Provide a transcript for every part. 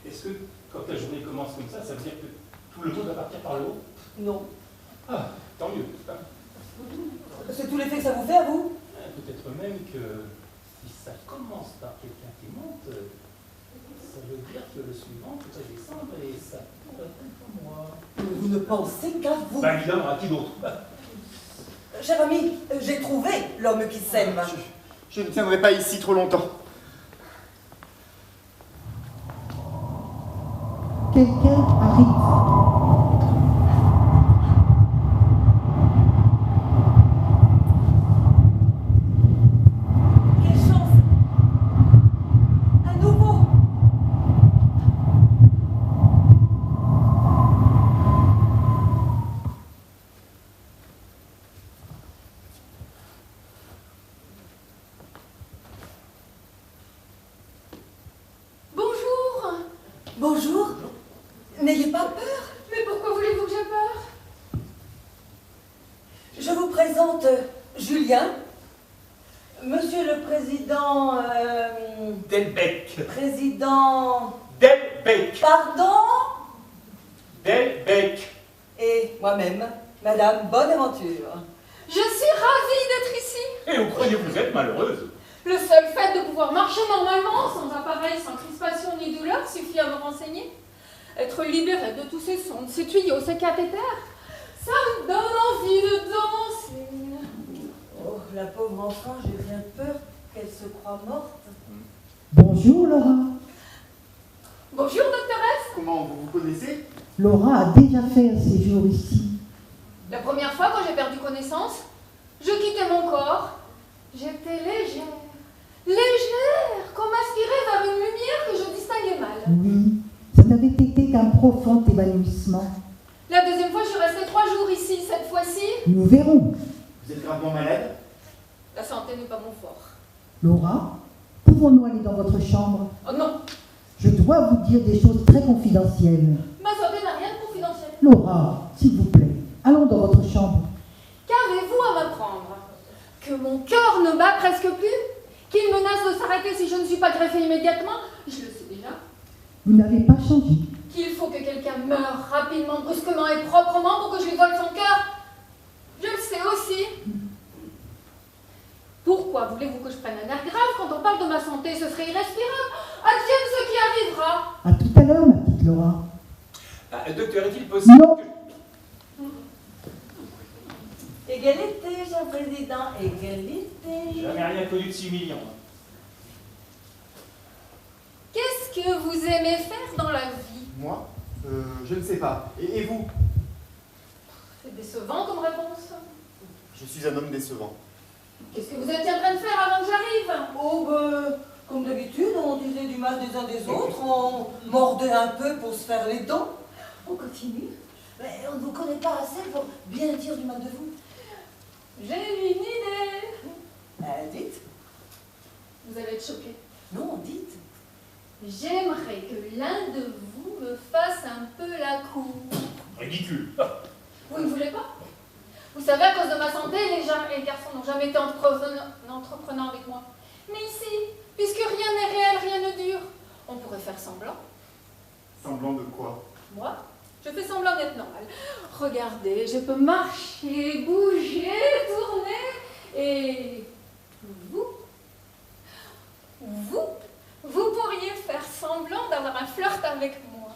Est-ce que, quand ta journée commence comme ça veut dire que tout le monde va partir par le haut? Non. Ah, tant mieux. Hein. C'est tout l'effet que ça vous fait à vous? Peut-être même que si ça commence par quelqu'un qui monte, ça veut dire que le suivant pourrait descendre et ça pourrait être moi. Vous ne pensez qu'à vous. Bah évidemment, à qui d'autre? Cher ami, j'ai trouvé l'homme qui s'aime. Je ne tiendrai pas ici trop longtemps. Quelqu'un arrive. Bonjour. N'ayez pas peur. Mais pourquoi voulez-vous que j'ai peur? Je vous présente Julien, Monsieur le Président... Delbecq. Président... Delbecq. Pardon? Delbecq. Et moi-même, Madame Bonaventure. Je suis ravie d'être ici. Et vous croyez que vous êtes malheureuse? Le seul fait de pouvoir marcher normalement, sans appareil, sans crispation ni douleur, suffit à me renseigner. Être libérée de tous ces sondes, ces tuyaux, ces cathéters, ça me donne envie de danser. Oh, la pauvre enfant, j'ai bien peur qu'elle se croie morte. Bonjour Laura. Bonjour, doctoresse. Comment vous vous connaissez? Laura a déjà fait un séjour ici. La première fois, quand j'ai perdu connaissance, je quittais mon corps. J'étais légère. Légère, comme aspirée vers une lumière que je distinguais mal. Oui, ça n'avait été qu'un profond évanouissement. La deuxième fois, je suis restée 3 jours ici. Cette fois-ci, Nous verrons. Vous êtes gravement malade? la santé n'est pas mon fort. Laura, pouvons-nous aller dans votre chambre? Oh non, Je dois vous dire des choses très confidentielles. ma santé n'a rien de confidentiel. Laura, s'il vous plaît, allons dans votre chambre. Qu'avez-vous à m'apprendre? Que mon cœur ne bat presque plus? Qu'il menace de s'arrêter si je ne suis pas greffée immédiatement? Je le sais déjà. Vous n'avez pas changé. Qu'il faut que quelqu'un meure rapidement, brusquement et proprement pour que je lui vole son cœur? Je le sais aussi. Pourquoi voulez-vous que je prenne un air grave quand on parle de ma santé? Ce serait irrespirable. Advienne ce qui arrivera. À tout à l'heure, ma petite Laura. Docteur, est-il possible Non. que... Égalité, cher Président, égalité. Jamais rien connu de si humiliant. Qu'est-ce que vous aimez faire dans la vie? Moi? Je ne sais pas. Et vous? C'est décevant comme réponse. Je suis un homme décevant. Qu'est-ce que vous étiez en train de faire avant que j'arrive? Oh, comme d'habitude, on disait du mal des uns des autres, on mordait un peu pour se faire les dents. On continue. Mais on ne vous connaît pas assez pour bien dire du mal de vous. J'ai une idée. Dites. Vous allez être choqués. Non, dites. J'aimerais que l'un de vous me fasse un peu la cour. Ridicule. Vous ne voulez pas? Vous savez, à cause de ma santé, les garçons n'ont jamais été entreprenants avec moi. Mais ici, puisque rien n'est réel, rien ne dure, on pourrait faire semblant. Semblant de quoi? Moi, je fais semblant d'être normale. Regardez, je peux marcher, bouger, tourner. Et vous pourriez faire semblant d'avoir un flirt avec moi.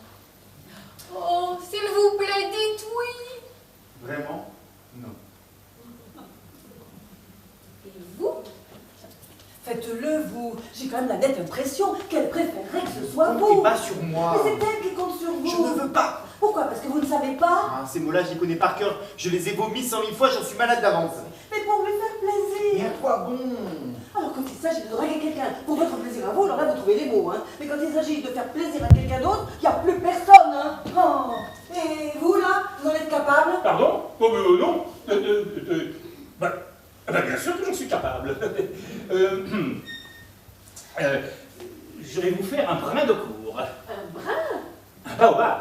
Oh, s'il vous plaît, dites oui. Vraiment? Non. Et vous? Faites-le, vous. J'ai quand même la nette impression qu'elle préférerait que ce soit Comptez vous. pas sur moi. Mais c'est elle qui compte sur vous. Je ne veux pas. Pourquoi? Parce que vous ne savez pas? Ah, ces mots-là, je les connais par cœur. Je les ai vomis 100 000 fois, j'en suis malade d'avance. Mais pour lui faire Mais plaisir. à quoi bon? Alors quand il s'agit de draguer quelqu'un pour votre plaisir à vous, alors là vous trouvez les mots, hein. Mais quand il s'agit de faire plaisir à quelqu'un d'autre, il n'y a plus personne, hein. Oh. Et vous là, vous en êtes capable? Pardon? Oh, non. Bien sûr que j'en suis capable. Je vais vous faire un brin de cours. Un brin? Un baobab.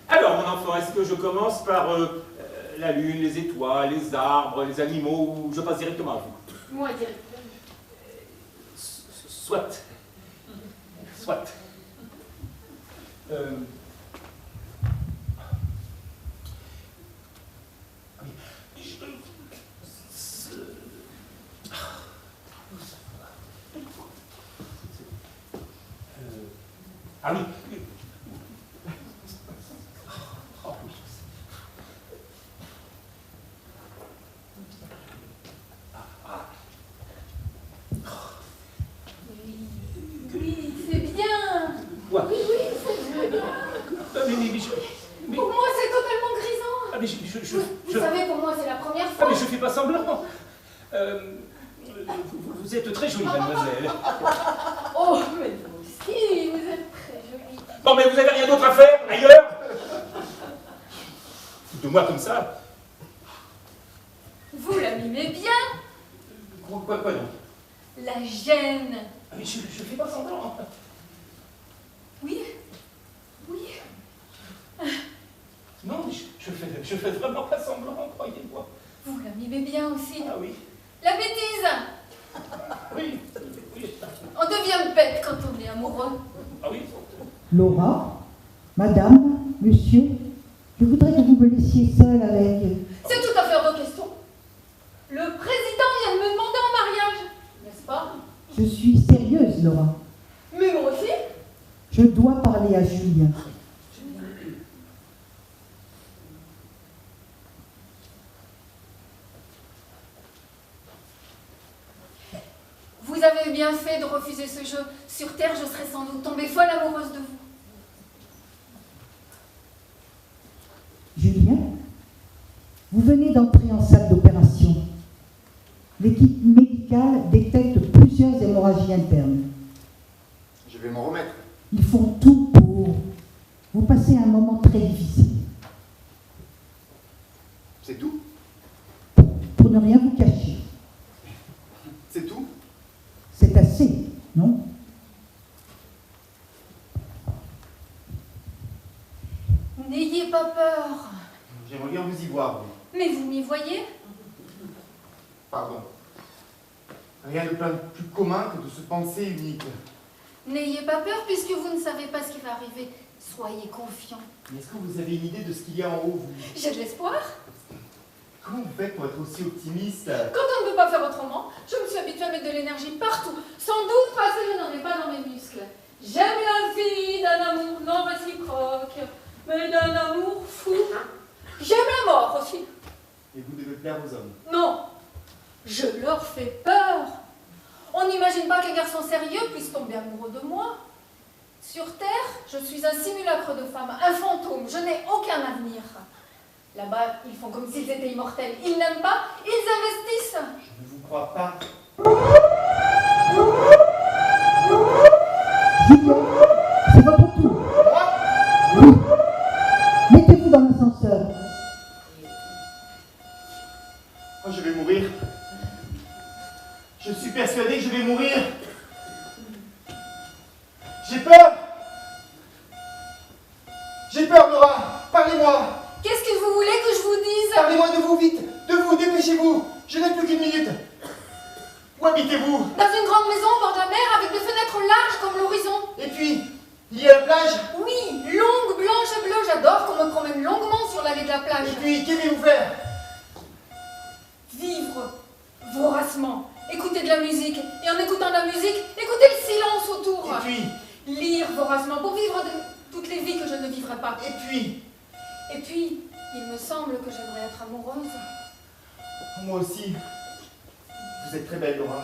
Alors, mon enfant, est-ce que je commence par la lune, les étoiles, les arbres, les animaux, ou je passe directement à vous? Moi, directement. Soit. Ah oui. Oh oui. Oui, c'est bien. Quoi? Oui, c'est bien. Mais Pour moi, c'est totalement grisant. ah, mais Vous savez, pour moi, c'est la première ah, fois. mais je fais pas semblant. Vous êtes très jolie, mademoiselle. Oh, mais vous aussi, vous êtes très jolie. Bon, mais vous avez rien d'autre à faire ailleurs? De moi comme ça? Vous la mimez bien. Quoi donc? La gêne. Ah, mais je fais pas semblant. Oui. Oui. Non, mais je fais vraiment pas semblant, croyez-moi. Vous la mimez bien aussi. Ah oui. La bêtise. Oui. Oui. On devient bête quand on est amoureux. Ah oui. Laura, madame, monsieur, je voudrais que vous me laissiez seule avec... C'est tout à fait hors de question. Le président vient de me demander en mariage, n'est-ce pas? Je suis sérieuse, Laura. Mais moi aussi. Je dois parler à Julien. Vous avez bien fait de refuser ce jeu. Sur Terre, je serais sans doute tombée folle amoureuse de vous. Julien, vous venez d'entrer en salle d'opération. L'équipe médicale détecte plusieurs hémorragies internes. Je vais m'en remettre. Ils font tout pour... Vous passez un moment très difficile. C'est tout? Pour ne rien vous cacher. C'est tout? C'est assez, non? N'ayez pas peur. J'aimerais bien vous y voir, oui. Mais vous m'y voyez? Pardon. Rien de plus commun que de se penser unique. N'ayez pas peur puisque vous ne savez pas ce qui va arriver. Soyez confiants. Mais est-ce que vous avez une idée de ce qu'il y a en haut, vous? J'ai de l'espoir. Comment vous faites pour être aussi optimiste? Quand on ne peut pas faire autrement, je me suis habituée à mettre de l'énergie partout. Sans doute parce que je n'en ai pas dans mes muscles. J'aime la vie d'un amour non réciproque, mais d'un amour fou. J'aime la mort aussi. Et vous devez plaire aux hommes. Non, je leur fais peur. On n'imagine pas qu'un garçon sérieux puisse tomber amoureux de moi. Sur Terre, je suis un simulacre de femme, un fantôme, je n'ai aucun avenir. Là-bas, ils font comme s'ils étaient immortels. Ils n'aiment pas, ils investissent. Je ne vous crois pas. Julien, c'est votre tour. Oui. Mettez-vous dans l'ascenseur. Oh, je vais mourir. Je suis persuadé que je vais mourir. J'ai peur. J'ai peur, Laura. Parlez-moi. Qu'est-ce que vous voulez que je vous dise? Parlez-moi de vous, vite. De vous, dépêchez-vous. Je n'ai plus qu'une minute. Où habitez-vous? Dans une grande maison au bord de la mer avec des fenêtres larges comme l'horizon. Et puis, il y a la plage. Oui, longue, blanche et bleue. J'adore qu'on me promène longuement sur l'allée de la plage. Et puis, qu'aimez-vous faire? Vivre voracement. Écouter de la musique. Et en écoutant de la musique, écouter le silence autour. Et puis, Lire voracement pour vivre toutes les vies que je ne vivrai pas. et puis, Et puis, il me semble que j'aimerais être amoureuse. moi aussi. Vous êtes très belle, Laura.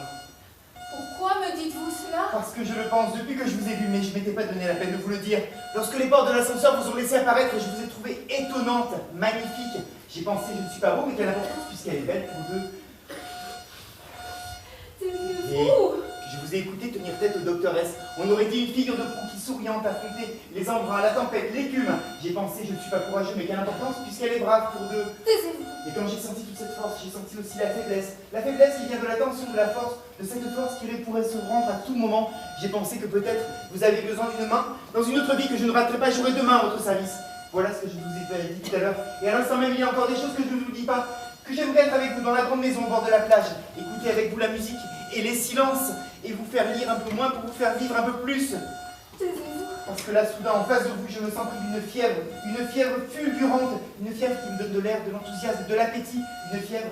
Pourquoi me dites-vous cela? Parce que je le pense depuis que je vous ai vu, mais je m'étais pas donné la peine de vous le dire. Lorsque les portes de l'ascenseur vous ont laissé apparaître, je vous ai trouvé étonnante, magnifique. J'ai pensé, je ne suis pas beau, mais quelle importance puisqu'elle est belle pour deux. C'est Et fou. je vous ai écouté tenir tête au docteur S. On aurait dit une figure de proue qui souriante affronter les embruns, la tempête, l'écume. J'ai pensé, je ne suis pas courageux, mais quelle importance puisqu'elle est brave pour deux. Taisez-vous. Et quand j'ai senti toute cette force, j'ai senti aussi la faiblesse. La faiblesse qui vient de la tension de la force, de cette force qui pourrait se rendre à tout moment. J'ai pensé que peut-être vous avez besoin d'une main. Dans une autre vie que je ne raterai pas, j'aurai demain à votre service. Voilà ce que je vous ai dit tout à l'heure. Et à l'instant même, il y a encore des choses que je ne vous dis pas. Que j'aimerais être avec vous dans la grande maison au bord de la plage. Écouter avec vous la musique et les silences. Et vous faire lire un peu moins pour vous faire vivre un peu plus. Taisez-vous. Parce que là, soudain, en face de vous, je me sens pris d'une fièvre fulgurante, une fièvre qui me donne de l'air, de l'enthousiasme, de l'appétit, une fièvre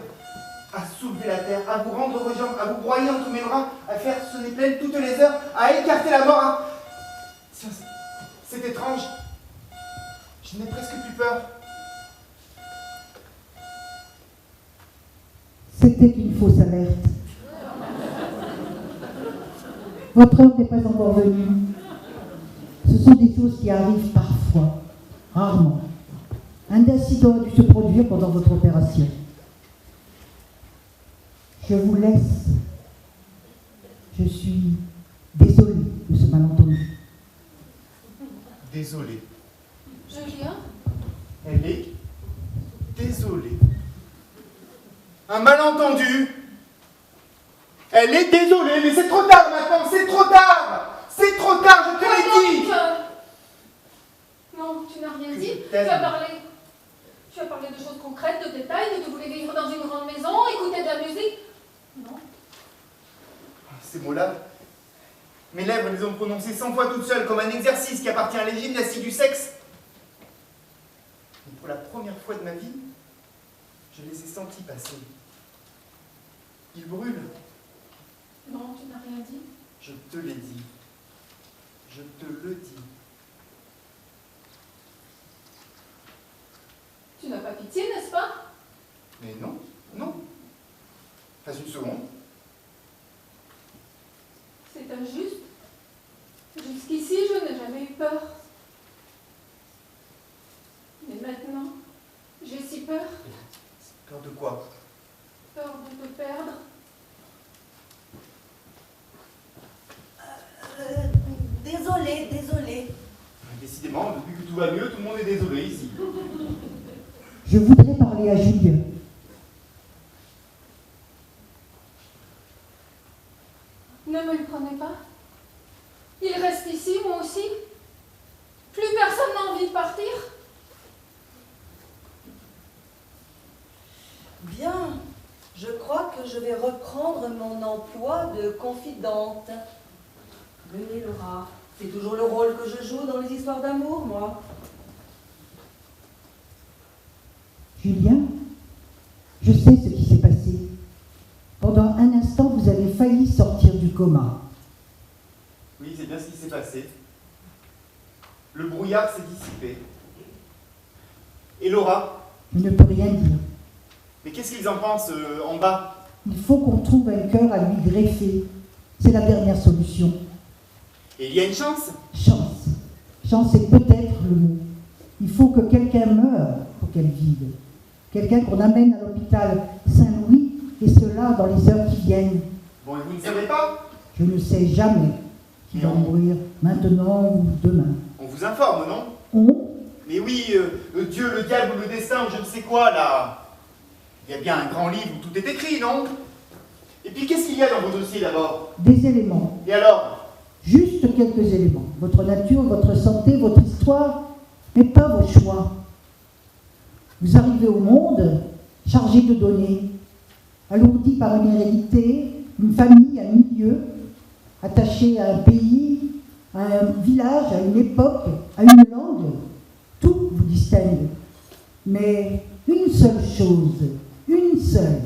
à soulever la terre, à vous rendre vos jambes, à vous broyer entre mes bras, à faire sonner pleine toutes les heures, à écarter la mort. Tiens, c'est étrange. Je n'ai presque plus peur. C'était une fausse alerte. Votre heure n'est pas encore venue. Ce sont des choses qui arrivent parfois, rarement. Un incident a dû se produire pendant votre opération. Je vous laisse. Je suis désolée de ce malentendu. Désolé. Julien? Elle est désolée. Un malentendu. Elle est désolée, mais c'est trop tard maintenant, c'est trop tard. C'est trop tard, je te l'ai dit. Non, tu n'as rien dit. Je t'aime. Tu as parlé de choses concrètes, de détails, de tu voulais vivre dans une grande maison, écouter de la musique. Non. Ces mots-là, mes lèvres les ont prononcés 100 fois toutes seules, comme un exercice qui appartient à la gymnastique du sexe. Mais pour la première fois de ma vie, je les ai sentis passer. Ils brûlent. Non, tu n'as rien dit. Je te l'ai dit. Je te le dis. Tu n'as pas pitié, n'est-ce pas? Mais non, non. Pas une seconde. C'est injuste. Jusqu'ici, je n'ai jamais eu peur. Mais maintenant, j'ai si peur. Peur de quoi? Peur de te perdre. Désolée. Décidément, depuis que tout va mieux, tout le monde est désolé ici. Je voudrais parler à Julien. Ne me le prenez pas. Il reste ici, moi aussi. Plus personne n'a envie de partir. Bien, je crois que je vais reprendre mon emploi de confidente. Venez, Laura. C'est toujours le rôle que je joue dans les histoires d'amour, moi. Julien, je sais ce qui s'est passé. Pendant un instant, vous avez failli sortir du coma. Oui, c'est bien ce qui s'est passé. Le brouillard s'est dissipé. Et Laura? Je ne peux rien dire. Mais qu'est-ce qu'ils en pensent en bas? Il faut qu'on trouve un cœur à lui greffer. C'est la dernière solution. Et il y a une chance? Chance. Chance, c'est peut-être le mot. Il faut que quelqu'un meure pour qu'elle vive. Quelqu'un qu'on amène à l'hôpital Saint-Louis, et cela dans les heures qui viennent. Bon, et vous ne savez pas? Je ne sais jamais qui va mourir, maintenant ou demain. On vous informe, non? On? Mais oui, le Dieu, le diable ou le destin ou je ne sais quoi, là. Il y a bien un grand livre où tout est écrit, non? Et puis qu'est-ce qu'il y a dans vos dossiers d'abord? Des éléments. Et alors? Juste quelques éléments. Votre nature, votre santé, votre histoire, mais pas vos choix. Vous arrivez au monde chargé de données, alourdi par une hérédité, une famille, un milieu, attaché à un pays, à un village, à une époque, à une langue. Tout vous distingue. Mais une seule chose, une seule,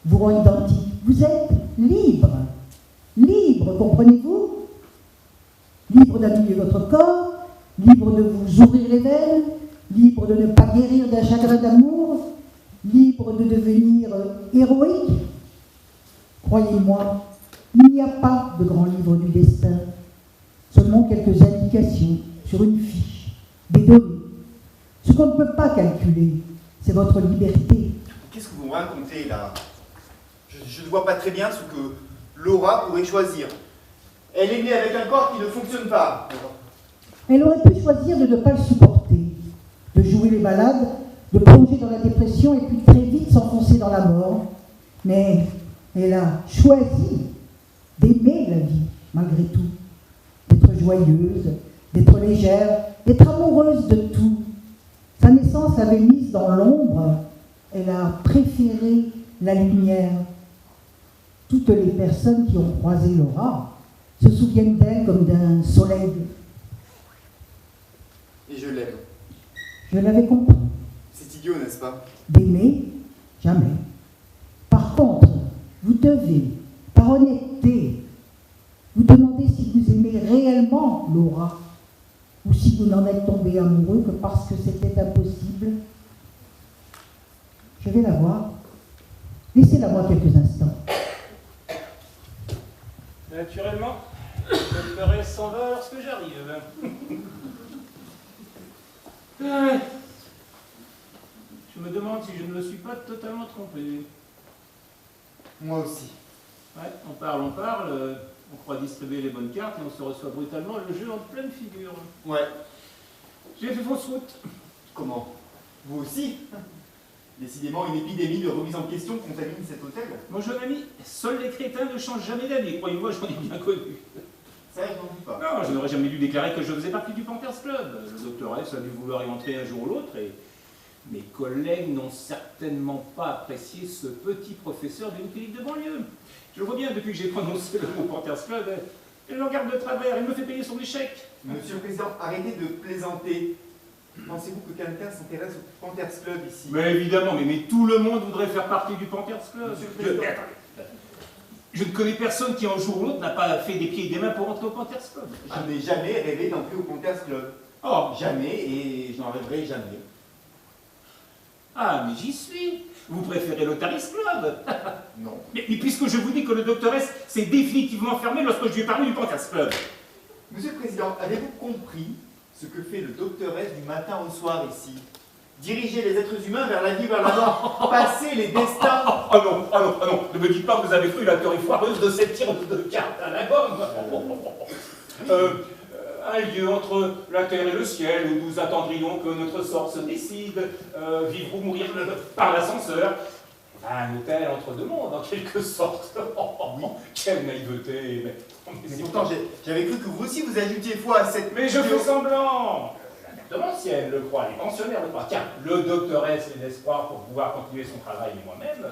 vous rend identique. Vous êtes libre. Libre, comprenez-vous? Libre d'habiller votre corps, libre de vous ouvrir les veines, libre de ne pas guérir d'un chagrin d'amour, libre de devenir héroïque. Croyez-moi, il n'y a pas de grand livre du destin, seulement quelques indications sur une fiche, des données. Ce qu'on ne peut pas calculer, c'est votre liberté. Qu'est-ce que vous me racontez, là? Je ne vois pas très bien ce que Laura pourrait choisir. Elle est née avec un corps qui ne fonctionne pas. Elle aurait pu choisir de ne pas le supporter, de jouer les malades, de plonger dans la dépression et puis très vite s'enfoncer dans la mort. Mais elle a choisi d'aimer la vie, malgré tout, d'être joyeuse, d'être légère, d'être amoureuse de tout. Sa naissance l'avait mise dans l'ombre, elle a préféré la lumière. Toutes les personnes qui ont croisé Laura se souviennent d'elle comme d'un soleil. Et je l'aime. Je l'avais compris. C'est idiot, n'est-ce pas? D'aimer, jamais. Par contre, vous devez, par honnêteté, vous demander si vous aimez réellement Laura, ou si vous n'en êtes tombé amoureux que parce que c'était impossible. Je vais la voir. Laissez-la moi quelques instants. Naturellement, je ferai s'en va lorsque j'arrive. Je me demande si je ne me suis pas totalement trompé. Moi aussi. Ouais, on parle, on croit distribuer les bonnes cartes et on se reçoit brutalement le jeu en pleine figure. Ouais. J'ai fait fausse route. Comment? Vous aussi? Décidément, une épidémie de remise en question contamine cet hôtel. Mon jeune ami, seuls les crétins ne changent jamais d'avis. Croyez-moi, j'en ai bien connu. Ça, je n'en doute pas. Non, je n'aurais jamais dû déclarer que je faisais partie du Panthers Club. Le docteur S a dû vouloir y entrer un jour ou l'autre et mes collègues n'ont certainement pas apprécié ce petit professeur d'une clinique de banlieue. Je le vois bien depuis que j'ai prononcé le mot Panthers Club. Il le regarde de travers, il me fait payer son échec. Monsieur le Président, arrêtez de plaisanter. Pensez-vous que quelqu'un s'intéresse au Panthers Club ici? Mais évidemment, mais tout le monde voudrait faire partie du Panthers Club. Monsieur le Président. Je ne connais personne qui un jour ou l'autre n'a pas fait des pieds et des mains pour entrer au Panthers Club. Je n'ai jamais rêvé d'entrer au Panthers Club. Oh, Jamais, et je n'en rêverai jamais. ah, mais j'y suis. Vous préférez l'Otaris Club? Non. Mais puisque je vous dis que le Dr S s'est définitivement fermé lorsque je lui ai parlé du Panthers Club. Monsieur le Président, avez-vous compris ce que fait le Dr S du matin au soir ici? Diriger les êtres humains vers la vie, vers la mort, passer les destins. Ah non, ah non, ah non, ne me dites pas que vous avez cru la théorie foireuse de cette tire de cartes à la gomme. Un lieu entre la terre et le ciel où nous attendrions que notre sort se décide, vivre ou mourir par l'ascenseur. Un hôtel entre deux mondes, en quelque sorte. Oui. Quelle naïveté. Mais pourtant, j'avais cru que vous aussi vous ajoutiez foi à cette... Mais je fais semblant. La mère de l'ancienne le croit, les pensionnaires le croient. Tiens, le docteur S et l'espoir pour pouvoir continuer son travail et moi-même,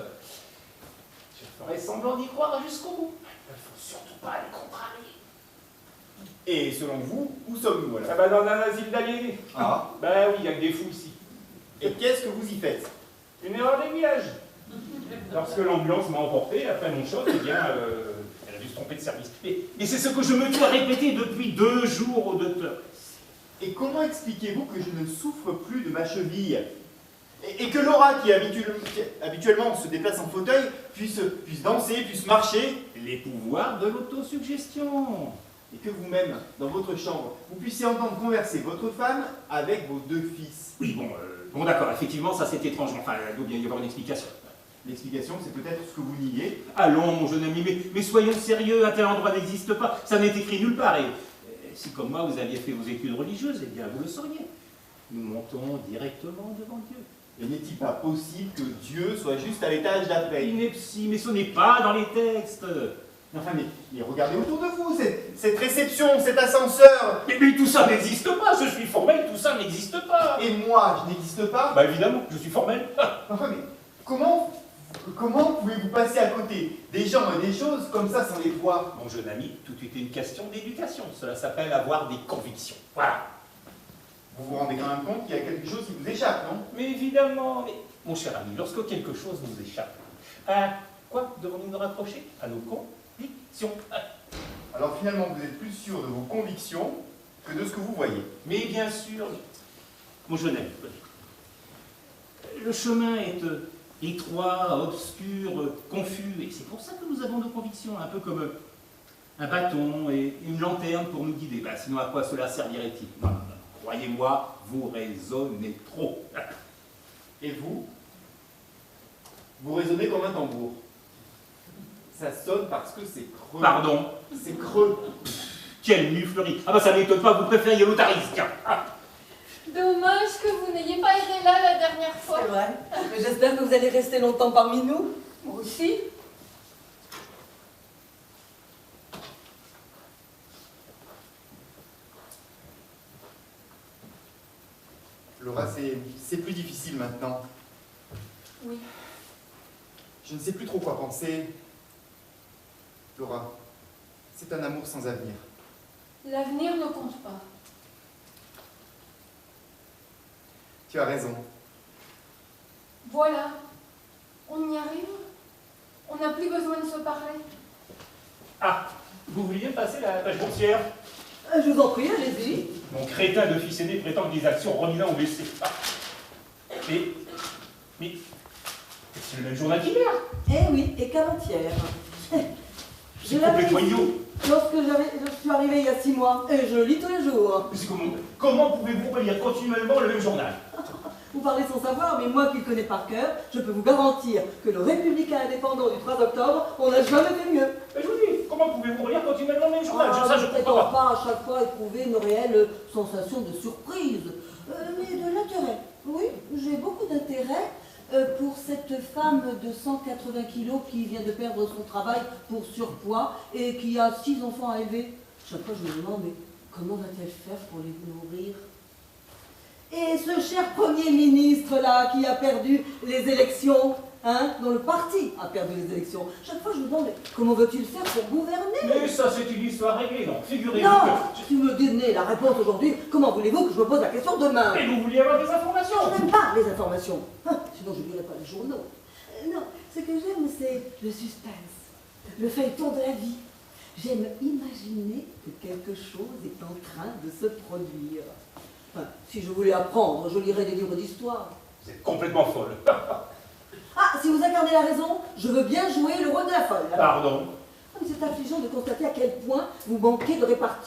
je ferai semblant d'y croire jusqu'au bout. Il ne faut surtout pas les contrarier. Et selon vous, où sommes-nous alors? Ça va dans un asile d'aliénés. Ah. Ben oui, il y a que des fous ici. Et qu'est-ce que vous y faites? Une erreur d'aiguillage. Lorsque l'ambulance m'a emporté, après mon choc, eh bien, elle a dû se tromper de service. Et c'est ce que je me tue à répéter depuis 2 jours au docteur. Et comment expliquez-vous que je ne souffre plus de ma cheville? Et que Laura, qui habituellement se déplace en fauteuil, puisse danser, puisse marcher? Les pouvoirs de l'autosuggestion. Et que vous-même, dans votre chambre, vous puissiez entendre converser votre femme avec vos 2 fils? Oui, bon d'accord, effectivement, ça c'est étrange. Enfin, il doit bien y avoir une explication. L'explication, c'est peut-être ce que vous niez. Allons, mon jeune ami, mais soyons sérieux, un tel endroit n'existe pas. Ça n'est écrit nulle part. Et si, comme moi, vous aviez fait vos études religieuses, eh bien, vous le sauriez. Nous montons directement devant Dieu. Et n'est-il pas possible que Dieu soit juste à l'étage d'après? Ineptie, mais ce n'est pas dans les textes. Enfin, mais regardez autour de vous, cette réception, cet ascenseur. Mais tout ça n'existe pas, je suis formel, tout ça n'existe pas. Et moi, je n'existe pas? Bah évidemment, je suis formel. Enfin, mais comment pouvez-vous passer à côté des gens et des choses comme ça sans les voir? Mon jeune ami, tout est une question d'éducation. Cela s'appelle avoir des convictions. Voilà. Vous vous rendez quand même compte qu'il y a quelque chose qui vous échappe, non? Mais évidemment, mais... mon cher ami, lorsque quelque chose nous échappe, à quoi devons-nous nous rapprocher? À nos convictions. Alors finalement, vous êtes plus sûr de vos convictions que de ce que vous voyez. Mais bien sûr, mon jeune ami, le chemin est étroit, obscur, confus, et c'est pour ça que nous avons nos convictions, un peu comme un bâton et une lanterne pour nous guider. Ben, sinon, à quoi cela servirait-il? Non, croyez-moi, vous raisonnez trop. Et vous? Vous raisonnez comme un tambour. Ça sonne parce que c'est creux. Pardon? C'est creux. Quelle nuit fleurie! Ah bah ça m'étonne pas, vous préfériez l'Otaris, tiens. Ah. Dommage que vous n'ayez pas été là la dernière fois. C'est vrai. Mais j'espère que vous allez rester longtemps parmi nous. Moi aussi. Laura, c'est plus difficile maintenant. Oui. Je ne sais plus trop quoi penser. Laura, c'est un amour sans avenir. L'avenir ne compte pas. Tu as raison. Voilà, on y arrive. On n'a plus besoin de se parler. Ah, vous vouliez passer la page boursière? Je vous en prie, allez-y. Mon crétin de fils aîné prétend que les actions Romina ont baissé. Ah. Mais c'est le même journal qu'hier. Eh oui, et qu'avant-hier. C'est complètement idiot. Lorsque je suis arrivée il y a 6 mois, et je lis tous les jours. Mais comment pouvez-vous relire continuellement le même journal? Vous parlez sans savoir, mais moi qui le connais par cœur, je peux vous garantir que le Républicain indépendant du 3 octobre, on n'a jamais fait mieux. Mais je vous dis, comment pouvez-vous relire continuellement le même journal? Ça, je ne comprends pas. pas à chaque fois éprouver une réelle sensation de surprise, mais de l'intérêt. Oui, j'ai beaucoup d'intérêt pour cette femme de 180 kilos qui vient de perdre son travail pour surpoids et qui a 6 enfants à élever. Chaque fois, je me demande, mais comment va-t-elle faire pour les nourrir? Et ce cher Premier ministre-là qui a perdu les élections, hein, dont le parti a perdu les élections, chaque fois je me demande, mais comment veut-il faire pour gouverner? Mais ça, c'est une histoire réglée, non? Figurez-vous Non, que... si vous me donnez la réponse aujourd'hui, comment voulez-vous que je me pose la question demain? Mais vous vouliez avoir des informations? Je n'aime pas les informations, sinon je ne lirai pas les journaux. Non, ce que j'aime, c'est le suspense, le feuilleton de la vie. J'aime imaginer que quelque chose est en train de se produire. Enfin, si je voulais apprendre, je lirais des livres d'histoire. C'est complètement folle. Ah, si vous incarnez la raison, je veux bien jouer le rôle de la folle. Pardon. C'est affligeant de constater à quel point vous manquez de répartie.